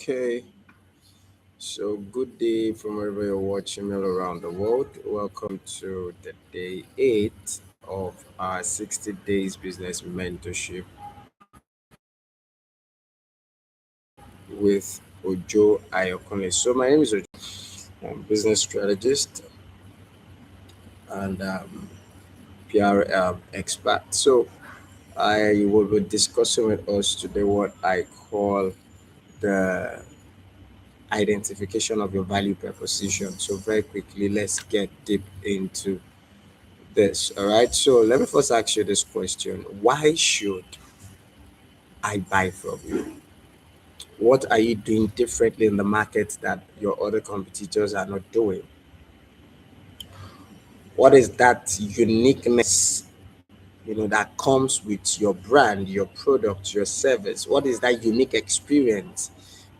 Okay, so good day from wherever you're watching me all around the world. Welcome to the day 8 of our 60 days business mentorship with Ojo Ayokunle. So, my name is Ojo. I'm a business strategist and PR expert. So, I will be discussing with us today what I call the identification of your value proposition. So, very quickly, let's get deep into this. All right. So let me first ask you this question: why should I buy from you? What are you doing differently in the market that your other competitors are not doing? What is that uniqueness, that comes with your brand, your product, your service? What is that unique experience?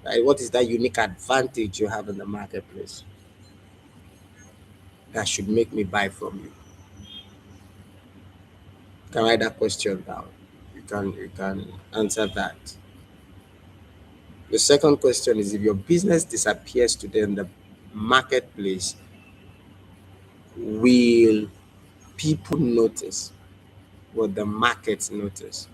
Right? What is that unique advantage you have in the marketplace that should make me buy from you? You can write that question down. You can answer that. The second question is, if your business disappears today in the marketplace, will people notice? Will the market notice?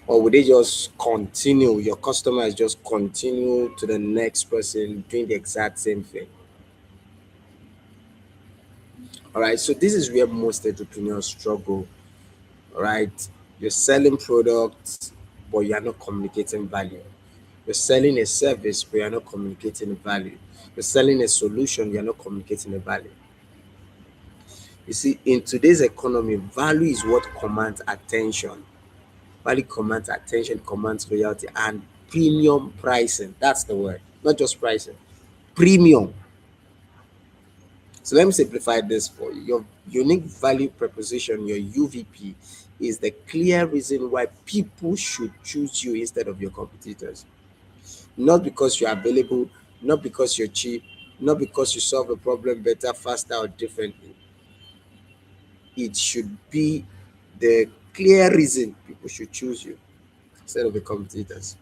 Or will they just continue? Your customers just continue to the next person doing the exact same thing. All right. So this is where most entrepreneurs struggle. All right. You're selling products, but you're not communicating value. You're selling a service, but you're not communicating value. You're selling a solution, you're not communicating the value. You see, in today's economy, value is what commands attention. Value commands attention, commands loyalty, and premium pricing. That's the word, not just pricing. Premium. So let me simplify this for you. Your unique value proposition, your UVP, is the clear reason why people should choose you instead of your competitors. Not because you're available, not because you're cheap, not because you solve a problem better, faster, or differently. It should be the clear reason people should choose you instead of the competitors.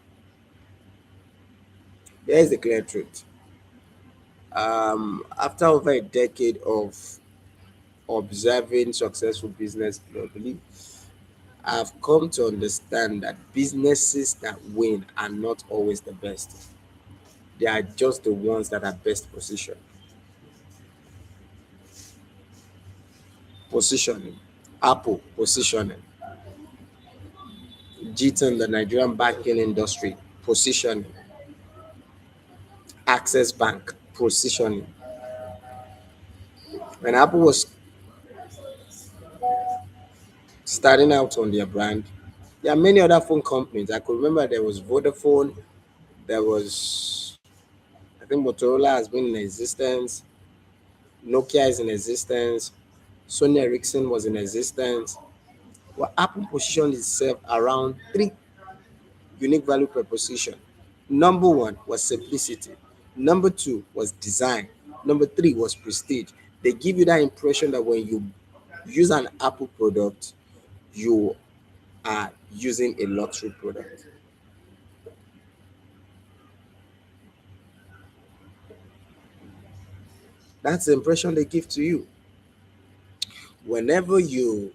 Here's the clear truth. After over a decade of observing successful business globally, I've come to understand that businesses that win are not always the best. They are just the ones that are best positioned. Positioning. Apple positioning. G10, the Nigerian banking industry positioning. Access Bank positioning. When Apple was starting out on their brand, there are many other phone companies. I could remember there was Vodafone, there was, I think Motorola has been in existence, Nokia is in existence, Sony Ericsson was in existence. Well, Apple positioned itself around three unique value proposition. Number one was simplicity. Number two was design. Number three was prestige. They give you that impression that when you use an Apple product, you are using a luxury product. That's the impression they give to you. Whenever you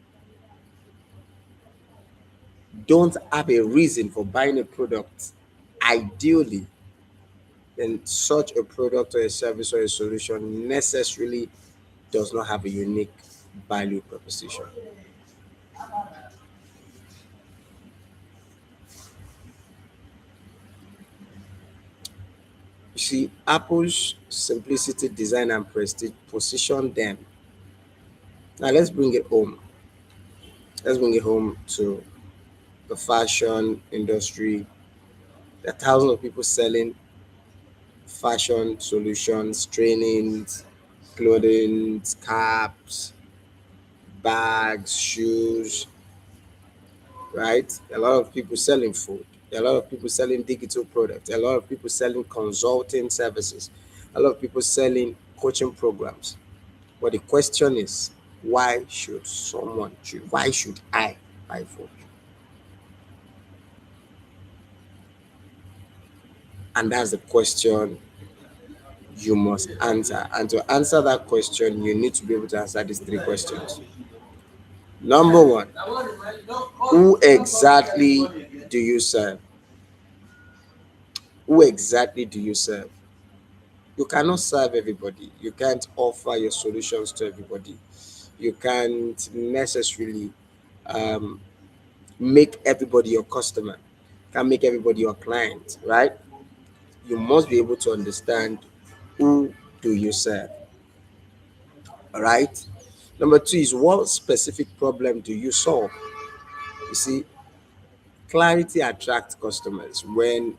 don't have a reason for buying a product, ideally, then such a product or a service or a solution necessarily does not have a unique value proposition. You see, Apple's simplicity, design, and prestige position them. Now let's bring it home. Let's bring it home to the fashion industry. There are thousands of people selling fashion solutions, trainings, clothing, caps, bags, shoes, right? A lot of people selling food. A lot of people selling digital products. A lot of people selling consulting services. A lot of people selling coaching programs. But the question is, why should someone choose? Why should I buy from you? And that's the question you must answer. And to answer that question, you need to be able to answer these three questions. Number one, who exactly do you serve? Who exactly do you serve? You cannot serve everybody. You can't offer your solutions to everybody. You can't necessarily um, make everybody your customer. Can't make everybody your client, right? You must be able to understand who do you serve, all right? Number two is what specific problem do you solve? You see, clarity attracts customers when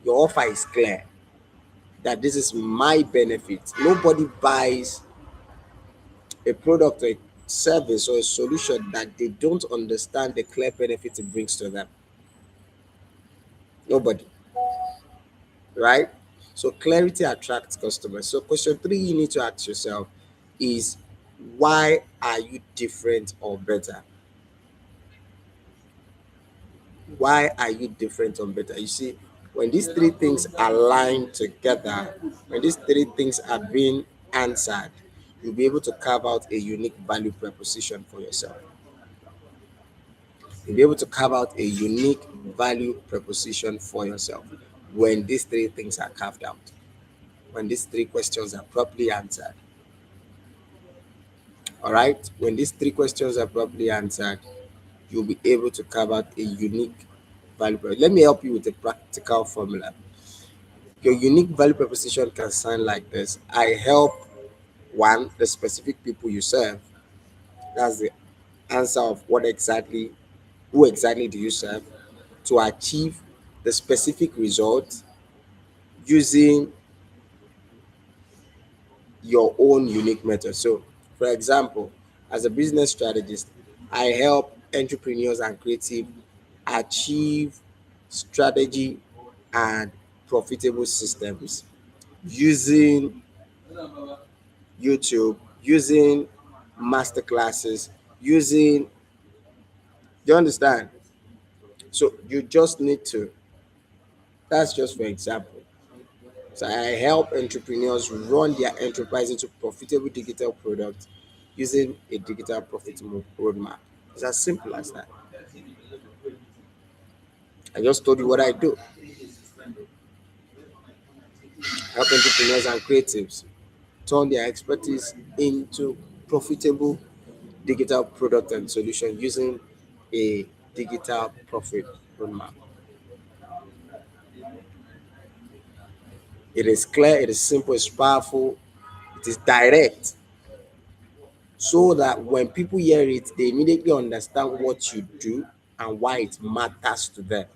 your offer is clear that this is my benefit. Nobody buys a product or a service or a solution that they don't understand the clear benefit it brings to them. Nobody, right? So clarity attracts customers. So question three you need to ask yourself is why are you different or better? Why are you different or better? You see, when these three things align together, when these three things are being answered, you'll be able to carve out a unique value proposition for yourself. You'll be able to carve out a unique value proposition for yourself when these three things are carved out, when these three questions are properly answered. All right, when these three questions are properly answered, you'll be able to carve out a unique value proposition. Let me help you with a practical formula. Your unique value proposition can sound like this: I help one, the specific people you serve. That's the answer of what exactly, who exactly do you serve, to achieve the specific result using your own unique method. So, for example, as a business strategist, I help entrepreneurs and creative achieve strategy and profitable systems using YouTube, using masterclasses, using, you understand? So you just need to, that's just for example. So I help entrepreneurs run their enterprise into profitable digital products using a digital profitable roadmap. It's as simple as that. I just told you what I do. Help entrepreneurs and creatives turn their expertise into profitable digital product and solution using a digital profit roadmap. It is clear, it is simple, it's powerful, it is direct, so that when people hear it, they immediately understand what you do and why it matters to them.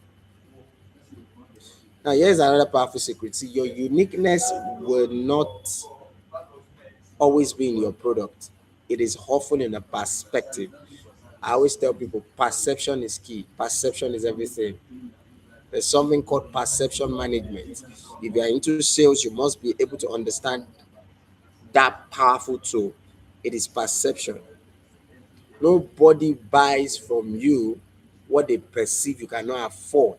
Now, here's another powerful secret. See, your uniqueness will not always be in your product, it is often in a perspective. I always tell people perception is key, perception is everything. There's something called perception management. If you are into sales, you must be able to understand that powerful tool. It is perception. Nobody buys from you what they perceive you cannot afford.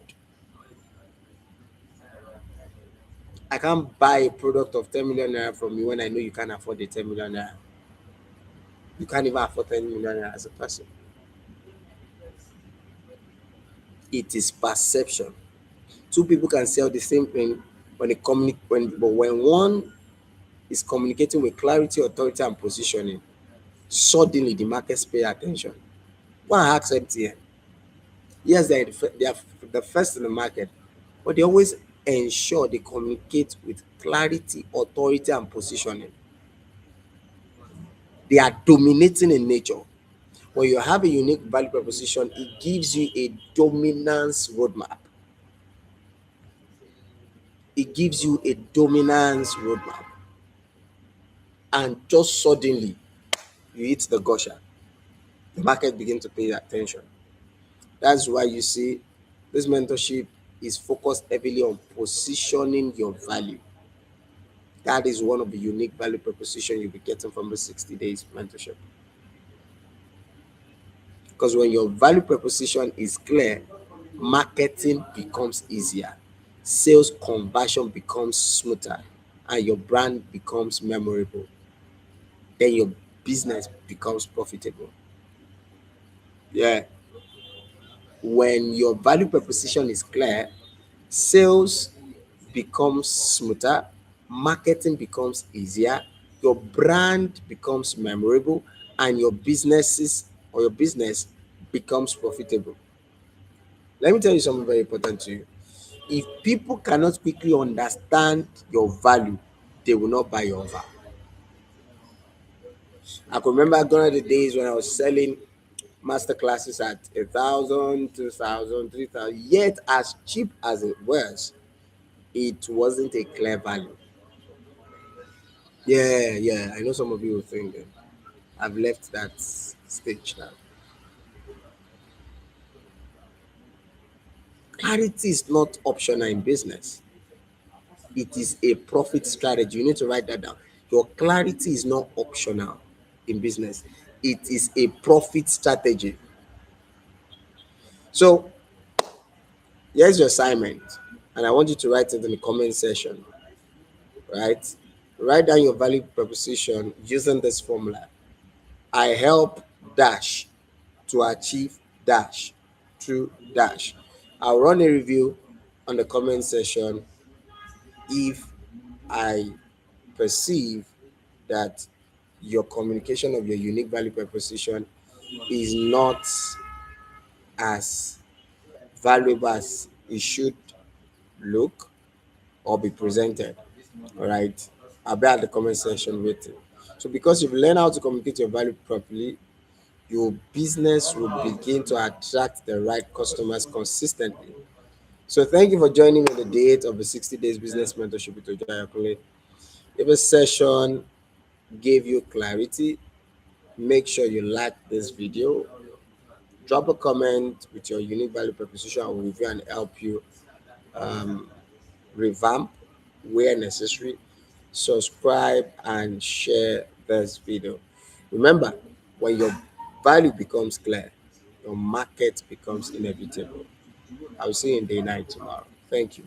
I can't buy a product of 10 million naira from you when I know you can't afford the 10 million naira. You can't even afford 10 million naira as a person. It is perception. Two people can sell the same thing when they communicate, but when one is communicating with clarity, authority, and positioning, suddenly the markets pay attention. Go and ask MTN. Yes, they are the first in the market, but they always ensure they communicate with clarity, authority, and positioning. They are dominating in nature. When you have a unique value proposition, it gives you a dominance roadmap. It gives you a dominance roadmap. And just suddenly, you hit the gusher. The market begins to pay attention. That's why you see this mentorship is focused heavily on positioning your value. That is one of the unique value proposition you'll be getting from the 60 days mentorship. Because when your value proposition is clear, marketing becomes easier. sales conversion becomes smoother, and your brand becomes memorable, then your business becomes profitable. Yeah. When your value proposition is clear, sales becomes smoother, marketing becomes easier, your brand becomes memorable, and your business becomes profitable. Let me tell you something very important to you. If people cannot quickly understand your value, they will not buy your offer. I can remember gone are the days when I was selling master classes at 1,000, 2,000, 3,000. Yet as cheap as it was, it wasn't a clear value. Yeah, yeah. I know some of you will think I've left that stage now. Clarity is not optional in business. It is a profit strategy. You need to write that down. Your clarity is not optional in business. It is a profit strategy. So here's your assignment, and I want you to write it in the comment section. Right? Write down your value proposition using this formula. I help dash to achieve dash through dash. I'll run a review on the comment section if I perceive that your communication of your unique value proposition is not as valuable as it should look or be presented. All right. I'll be at the comment section waiting. So, because you've learned how to communicate your value properly, your business will begin to attract the right customers consistently. So, thank you for joining me on the date of the 60 Days Business Mentorship with Ojo Ayokunle. If a session gave you clarity, make sure you like this video. Drop a comment with your unique value proposition. I will review and help you um, revamp where necessary. Subscribe and share this video. Remember, when your value becomes clear, your market becomes inevitable. I'll see you in day 9 tomorrow. Thank you.